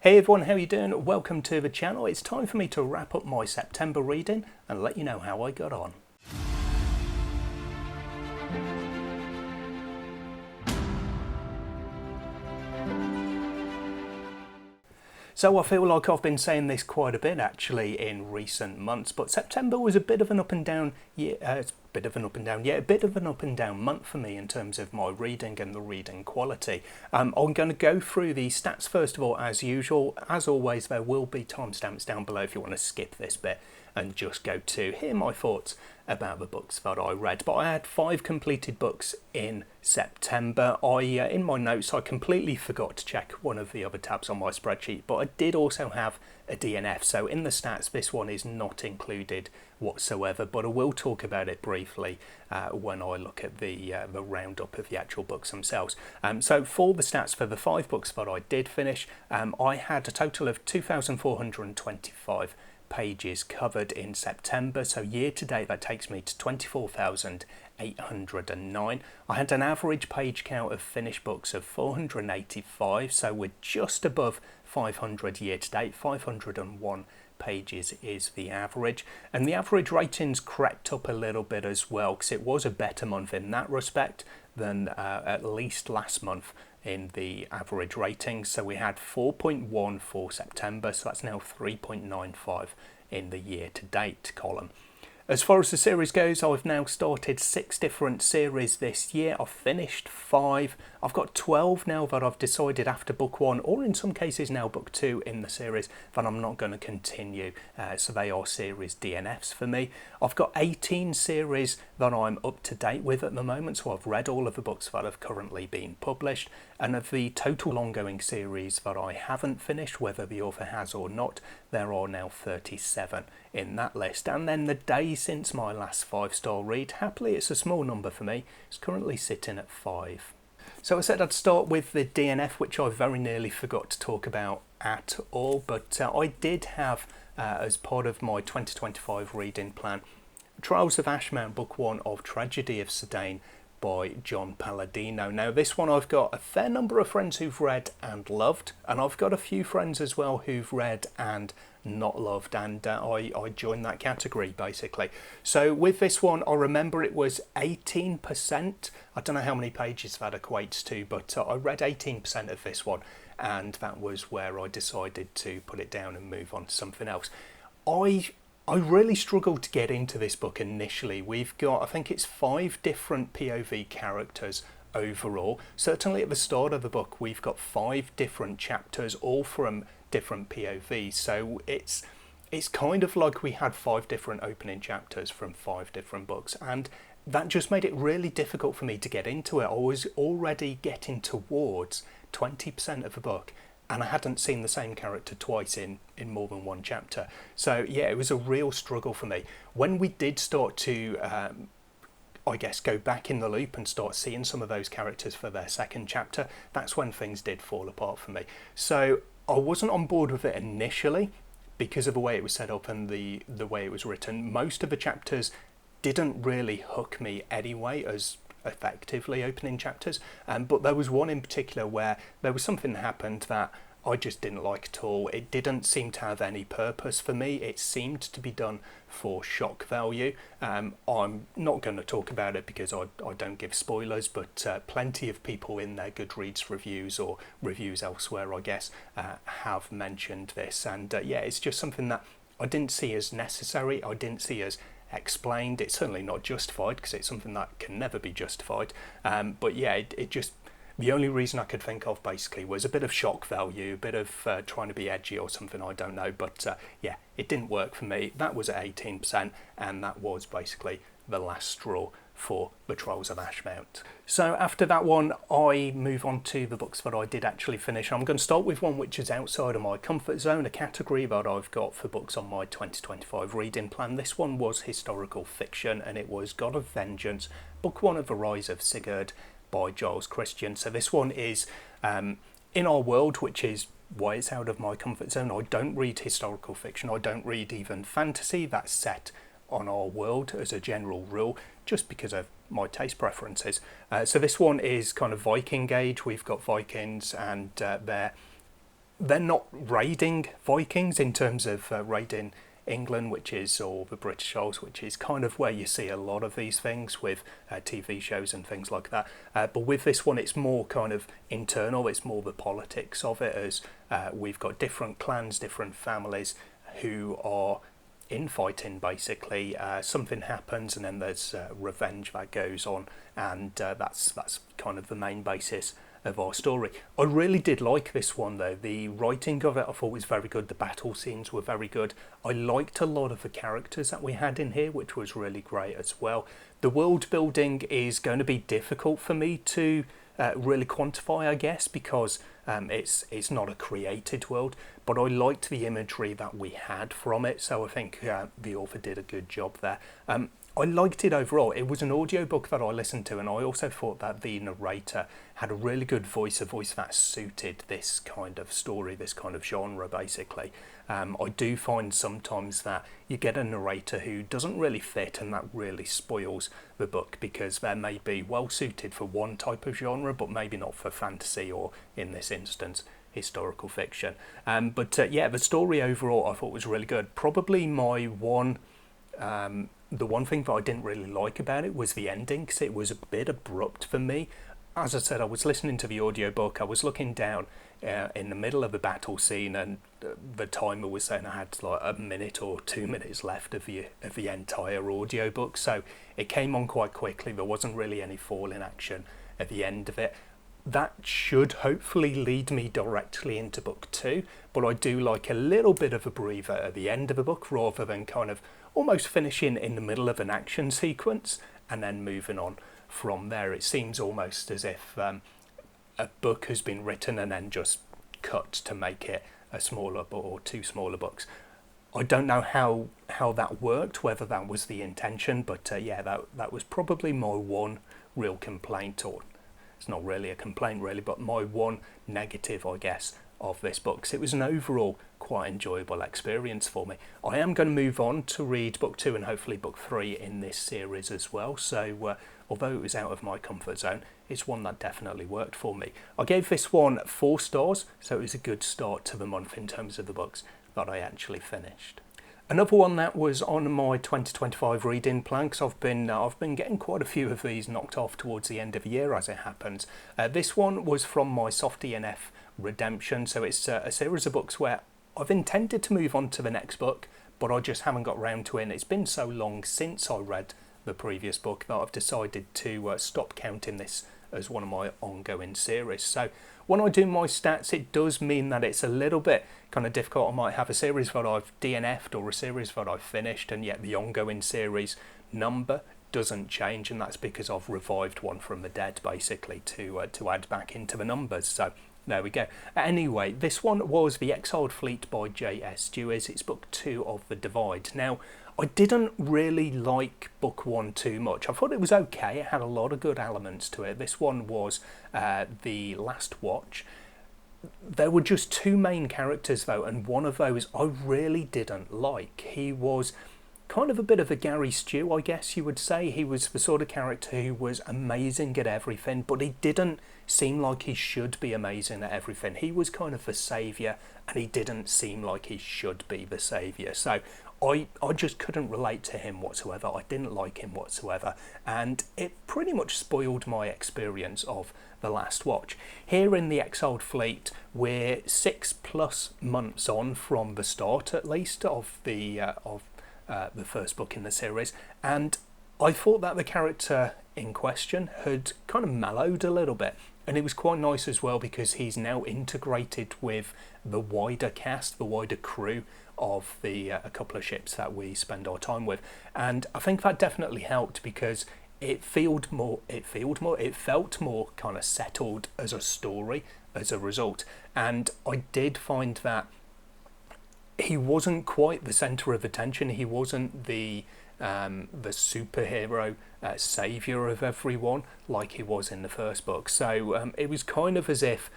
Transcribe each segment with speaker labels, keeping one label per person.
Speaker 1: Hey everyone, how you doing? Welcome to the channel. It's time for me to wrap up my September reading and let you know how I got on. So I feel like I've been saying this quite a bit actually in recent months, but September was a bit of an up and down year, a bit of an up and down month for me in terms of my reading and the reading quality. I'm going to go through the stats first of all, as usual. As always, there will be timestamps down below if you want to skip this bit and just go to hear my thoughts about the books that I read. But I had 5 completed books in September. In my notes, I completely forgot to check one of the other tabs on my spreadsheet, but I did also have a DNF. So in the stats, this one is not included whatsoever, but I will talk about it briefly when I look at the roundup of the actual books themselves. So for the stats for the 5 books that I did finish, I had a total of 2,425 pages covered in September. So year to date that takes me to 24,809. I had an average page count of finished books of 485, so we're just above 500 year to date. 501 pages is the average, and the average ratings crept up a little bit as well, because it was a better month in that respect than at least last month in the average ratings. So we had 4.1 for September, so that's now 3.95 in the year to date column. As far as the series goes, I've now started 6 different series this year. I've finished 5. I've got 12 now that I've decided after book 1, or in some cases now book 2 in the series, that I'm not going to continue. So they are series DNFs for me. I've got 18 series that I'm up to date with at the moment, so I've read all of the books that have currently been published. And of the total ongoing series that I haven't finished, whether the author has or not, there are now 37 in that list. And then the day since my last 5-star read, happily it's a small number for me, it's currently sitting at 5. So I said I'd start with the DNF, which I very nearly forgot to talk about at all, but I did have, as part of my 2025 reading plan, Trials of Ashmount, Book 1 of Tragedy of Sedaine by John Palladino. Now this one I've got a fair number of friends who've read and loved, and I've got a few friends as well who've read and not loved, and I joined that category basically. So with this one, I remember it was 18%. I don't know how many pages that equates to, but I read 18% of this one, and that was where I decided to put it down and move on to something else. I really struggled to get into this book initially. We've got, I think it's 5 different POV characters overall. Certainly at the start of the book, we've got 5 different chapters, all from different POVs. So it's kind of like we had 5 different opening chapters from 5 different books, and that just made it really difficult for me to get into it. I was already getting towards 20% of the book, and I hadn't seen the same character twice in more than one chapter. So yeah, it was a real struggle for me. When we did start to, I guess, go back in the loop and start seeing some of those characters for their second chapter, that's when things did fall apart for me. So I wasn't on board with it initially because of the way it was set up and the way it was written. Most of the chapters didn't really hook me anyway as effectively opening chapters, but there was one in particular where there was something that happened that I just didn't like at all. It didn't seem to have any purpose for me. It seemed to be done for shock value. I'm not going to talk about it because I don't give spoilers, but plenty of people in their Goodreads reviews or reviews elsewhere, I guess, have mentioned this. And yeah, it's just something that I didn't see as necessary. I didn't see as explained. It's certainly not justified because it's something that can never be justified. But yeah, it just, the only reason I could think of basically was a bit of shock value, a bit of trying to be edgy or something, I don't know. But yeah, it didn't work for me. That was at 18%, and that was basically the last straw for the Trials of Ashmount. So after that one, I move on to the books that I did actually finish. I'm going to start with one which is outside of my comfort zone, a category that I've got for books on my 2025 reading plan. This one was historical fiction, and it was God of Vengeance, Book 1 of The Rise of Sigurd by Giles Christian. So this one is in our world, which is why it's out of my comfort zone. I don't read historical fiction. I don't read even fantasy that's set on our world as a general rule, just because of my taste preferences. So this one is kind of Viking age. We've got Vikings, and they're they're not raiding Vikings in terms of raiding England, or the British Isles, which is kind of where you see a lot of these things with TV shows and things like that. But with this one, it's more kind of internal. It's more the politics of it, as we've got different clans, different families who are infighting. Basically, something happens, and then there's revenge that goes on, and that's kind of the main basis of our story. I really did like this one though. The writing of it I thought was very good. The battle scenes were very good. I liked a lot of the characters that we had in here, which was really great as well. The world building is going to be difficult for me to really quantify, I guess, because it's not a created world, but I liked the imagery that we had from it, so I think the author did a good job there. I liked it overall. It was an audiobook that I listened to, and I also thought that the narrator had a really good voice, a voice that suited this kind of story, this kind of genre, basically. I do find sometimes that you get a narrator who doesn't really fit, and that really spoils the book, because they may be well suited for one type of genre, but maybe not for fantasy, or in this instance, historical fiction. But yeah, the story overall I thought was really good. Probably my one... the one thing that I didn't really like about it was the ending, because it was a bit abrupt for me. As I said, I was listening to the audiobook, I was looking down in the middle of the battle scene, and the timer was saying I had like a minute or 2 minutes left of the entire audiobook, so it came on quite quickly. There wasn't really any falling action at the end of it. That should hopefully lead me directly into book 2, but I do like a little bit of a breather at the end of a book, rather than kind of almost finishing in the middle of an action sequence and then moving on from there. It seems almost as if a book has been written and then just cut to make it a smaller book or 2 smaller books. I don't know how that worked, whether that was the intention, but yeah, that was probably my one real complaint, or it's not really a complaint really, but my one negative, I guess, of this book. 'Cause it was an overall quite enjoyable experience for me. I am going to move on to read book 2 and hopefully book 3 in this series as well, so although it was out of my comfort zone, it's one that definitely worked for me. I gave this one 4 stars, so it was a good start to the month in terms of the books that I actually finished. Another one that was on my 2025 reading plan, because I've been getting quite a few of these knocked off towards the end of the year as it happens. This one was from my Soft DNF Redemption, so it's a series of books where I've intended to move on to the next book, but I just haven't got round to it, and it's been so long since I read the previous book that I've decided to stop counting this as one of my ongoing series. So when I do my stats, it does mean that it's a little bit kind of difficult. I might have a series that I've DNF'd or a series that I've finished, and yet the ongoing series number doesn't change, and that's because I've revived one from the dead, basically, to add back into the numbers. So there we go. Anyway, this one was The Exiled Fleet by J.S. Dewars. It's book 2 of The Divide. Now, I didn't really like book 1 too much. I thought it was okay. It had a lot of good elements to it. This one was The Last Watch. There were just 2 main characters though, and one of those I really didn't like. He was kind of a bit of a Gary Stew, I guess you would say. He was the sort of character who was amazing at everything, but he didn't seem like he should be amazing at everything. He was kind of the saviour, and he didn't seem like he should be the saviour. So I just couldn't relate to him whatsoever. I didn't like him whatsoever, and it pretty much spoiled my experience of The Last Watch. Here in The Exiled Fleet, we're 6+ months on from the start, at least, of the first book in the series, and I thought that the character in question had kind of mellowed a little bit, and it was quite nice as well, because he's now integrated with the wider cast, the wider crew of the a couple of ships that we spend our time with, and I think that definitely helped, because it felt more kind of settled as a story as a result. And I did find that he wasn't quite the centre of attention. He wasn't the superhero saviour of everyone like he was in the first book. So it was kind of as if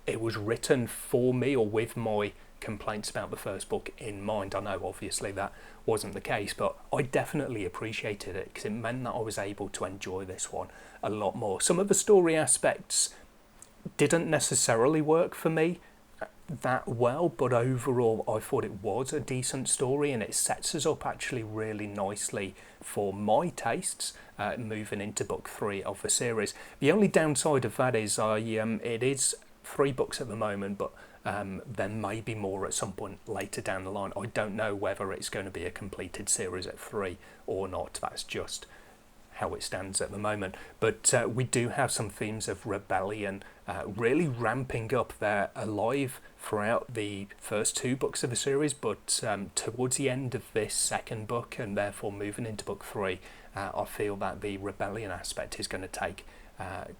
Speaker 1: it was written for me, or with my complaints about the first book in mind. I know obviously that wasn't the case, but I definitely appreciated it, because it meant that I was able to enjoy this one a lot more. Some of the story aspects didn't necessarily work for me, that well, but overall I thought it was a decent story, and it sets us up actually really nicely for my tastes moving into book 3 of the series. The only downside of that is it is 3 books at the moment, but there may be more at some point later down the line. I don't know whether it's going to be a completed series at 3 or not. That's just how it stands at the moment. But we do have some themes of rebellion really ramping up. They're alive throughout the first 2 books of the series, but towards the end of this second book, and therefore moving into book 3, I feel that the rebellion aspect is going to take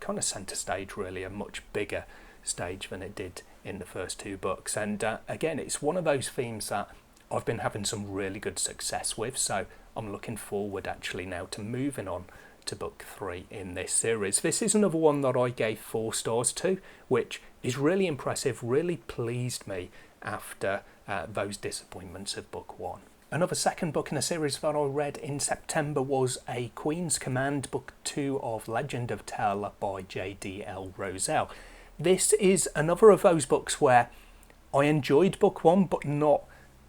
Speaker 1: kind of centre stage, really, a much bigger stage than it did in the first 2 books. And again, it's one of those themes that I've been having some really good success with, so I'm looking forward actually now to moving on to book 3 in this series. This is another one that I gave 4 stars to, which is really impressive, really pleased me after those disappointments of book 1. Another second book in a series that I read in September was A Queen's Command, book 2 of Legend of Tel by J.D.L. Rosell. This is another of those books where I enjoyed book 1, but not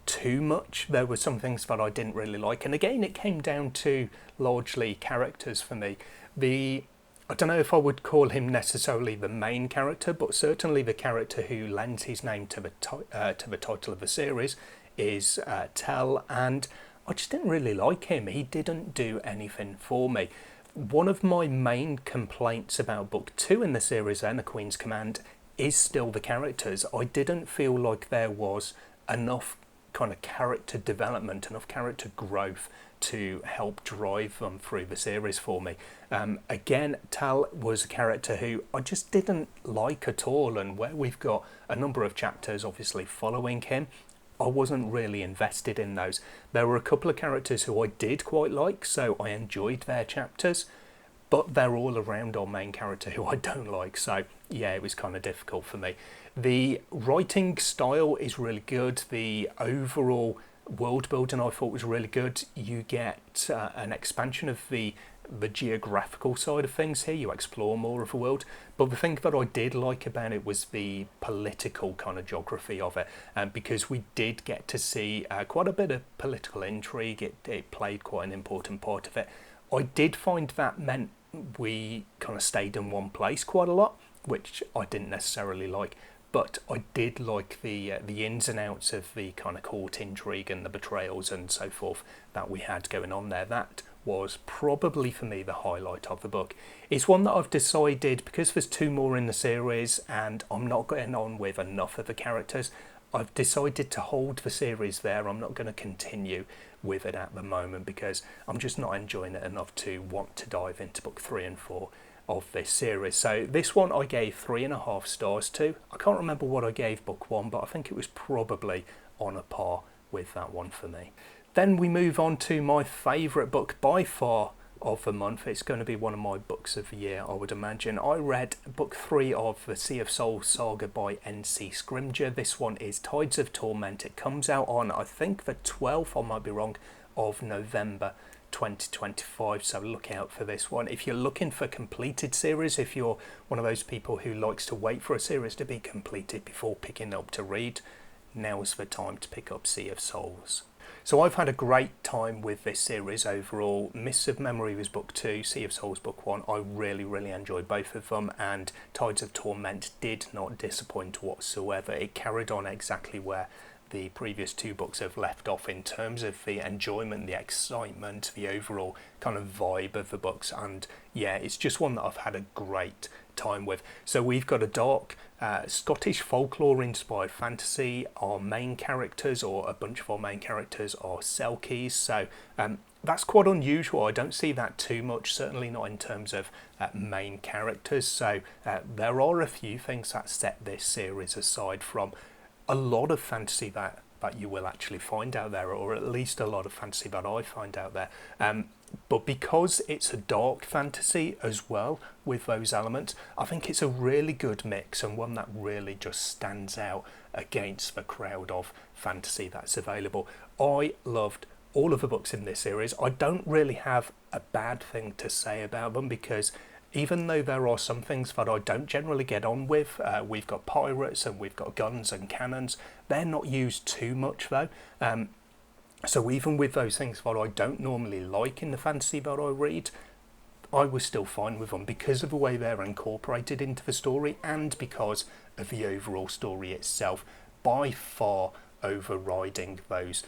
Speaker 1: too much. There were some things that I didn't really like, and again it came down to largely characters for me. I don't know if I would call him necessarily the main character, but certainly the character who lends his name to the title of the series is Tel, and I just didn't really like him. He didn't do anything for me. One of my main complaints about book 2 in the series, then, A Queen's Command, is still the characters. I didn't feel like there was enough kind of character development, enough character growth to help drive them through the series for me. Again, Tal was a character who I just didn't like at all, and where we've got a number of chapters obviously following him, I wasn't really invested in those. There were a couple of characters who I did quite like, so I enjoyed their chapters, but they're all around our main character who I don't like, so yeah, it was kind of difficult for me. The writing style is really good. The overall world building I thought was really good. You get an expansion of the geographical side of things here. You explore more of the world, but the thing that I did like about it was the political kind of geography of it, because we did get to see quite a bit of political intrigue. It played quite an important part of it. I did find that meant we kind of stayed in one place quite a lot, which I didn't necessarily like. But I did like the ins and outs of the kind of court intrigue and the betrayals and so forth that we had going on there. That was probably for me the highlight of the book. It's one that I've decided, because there's 2 more in the series and I'm not getting on with enough of the characters, I've decided to hold the series there. I'm not going to continue with it at the moment because I'm just not enjoying it enough to want to dive into book 3 and 4 of this series. So this one I gave 3.5 stars to. I can't remember what I gave book 1, but I think it was probably on a par with that one for me. Then we move on to my favourite book by far of the month. It's going to be one of my books of the year, I would imagine. I read book 3 of the Sea of Souls saga by N.C. Scrimgeour. This one is Tides of Torment. It comes out on, I think, the 12th, I might be wrong, of November 2025, so look out for this one. If you're looking for completed series, if you're one of those people who likes to wait for a series to be completed before picking up to read, now's the time to pick up Sea of Souls. So I've had a great time with this series overall. Mists of Memory was book 2, Sea of Souls book 1. I really enjoyed both of them, and Tides of Torment did not disappoint whatsoever. It carried on exactly where the previous 2 books have left off in terms of the enjoyment, the excitement, the overall kind of vibe of the books, and yeah, it's just one that I've had a great time with. So we've got a dark Scottish folklore inspired fantasy. Our main characters, or a bunch of our main characters, are Selkies, so that's quite unusual. I don't see that too much, certainly not in terms of main characters, so there are a few things that set this series aside from a lot of fantasy that you will actually find out there, or at least a lot of fantasy that I find out there. But because it's a dark fantasy as well with those elements, I think it's a really good mix, and one that really just stands out against the crowd of fantasy that's available. I loved all of the books in this series. I don't really have a bad thing to say about them because even though there are some things that I don't generally get on with. We've got pirates and we've got guns and cannons. They're not used too much though. So even with those things that I don't normally like in the fantasy that I read, I was still fine with them because of the way they're incorporated into the story and because of the overall story itself, by far overriding those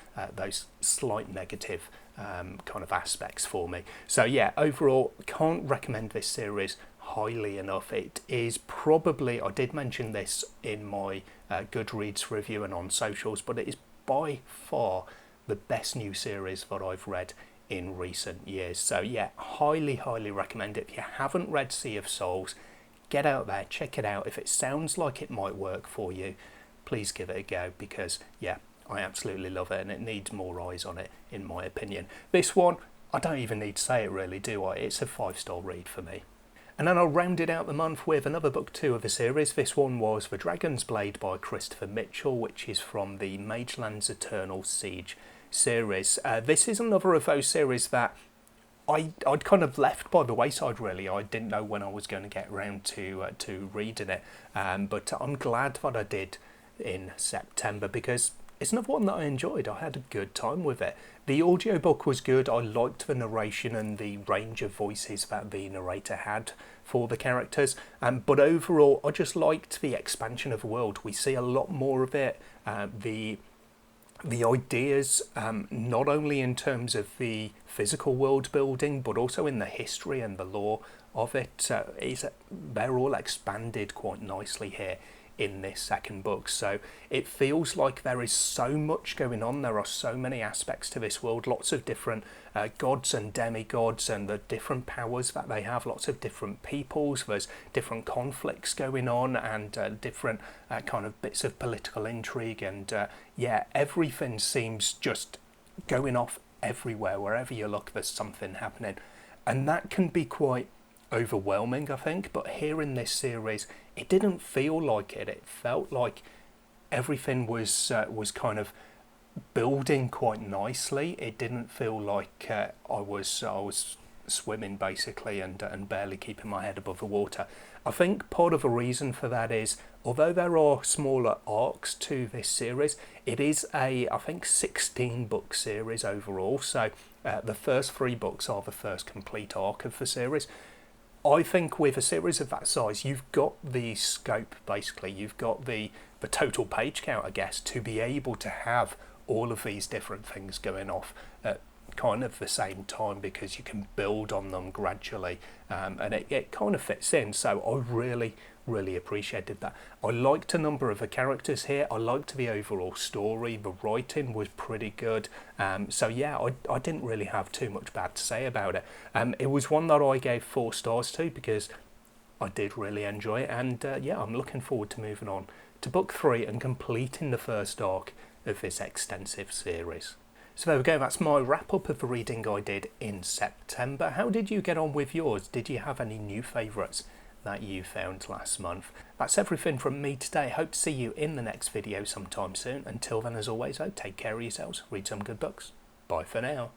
Speaker 1: slight negative kind of aspects for me. So yeah, overall, can't recommend this series highly enough. It is probably, I did mention this in my Goodreads review and on socials, but it is by far the best new series that I've read in recent years. So yeah, highly recommend it. If you haven't read Sea of Souls, get out there, check it out. If it sounds like it might work for you, please give it a go, because yeah, I absolutely love it and it needs more eyes on it, in my opinion. This one, I don't even need to say it really, do I? It's a 5-star read for me. And then I rounded out the month with another book 2 of the series. This one was The Dragon's Blade by Christopher Mitchell, which is from the Magelands Eternal Siege series. This is another of those series that I'd kind of left by the wayside really. I didn't know when I was going to get around to reading it, but I'm glad that I did in September, because it's another one that I enjoyed. I had a good time with it. The audiobook was good. I liked the narration and the range of voices that the narrator had for the characters, but overall I just liked the expansion of the world. We see a lot more of it. The ideas, not only in terms of the physical world building, but also in the history and the lore of it, they're all expanded quite nicely here in this second book. So it feels like there is so much going on. There are so many aspects to this world, lots of different gods and demigods and the different powers that they have, lots of different peoples, there's different conflicts going on, and different kind of bits of political intrigue, and yeah, everything seems just going off everywhere. Wherever you look, there's something happening, and that can be quite overwhelming, I think. But here in this series, it didn't feel like it. It felt like everything was kind of building quite nicely. It didn't feel like I was swimming basically and barely keeping my head above the water. I think part of the reason for that is, although there are smaller arcs to this series, it is I think 16 book series overall. So the first 3 books are the first complete arc of the series. I think with a series of that size, you've got the scope, basically, you've got the total page count, I guess, to be able to have all of these different things going off at kind of the same time, because you can build on them gradually, and it kind of fits in. So I really appreciated that. I liked a number of the characters here. I liked the overall story. The writing was pretty good. So yeah, I didn't really have too much bad to say about it. It was one that I gave 4 stars to, because I did really enjoy it, and yeah, I'm looking forward to moving on to book 3 and completing the first arc of this extensive series. So there we go, that's my wrap up of the reading I did in September. How did you get on with yours? Did you have any new favourites that you found last month? That's everything from me today. Hope to see you in the next video sometime soon. Until then, as always, take care of yourselves, read some good books. Bye for now.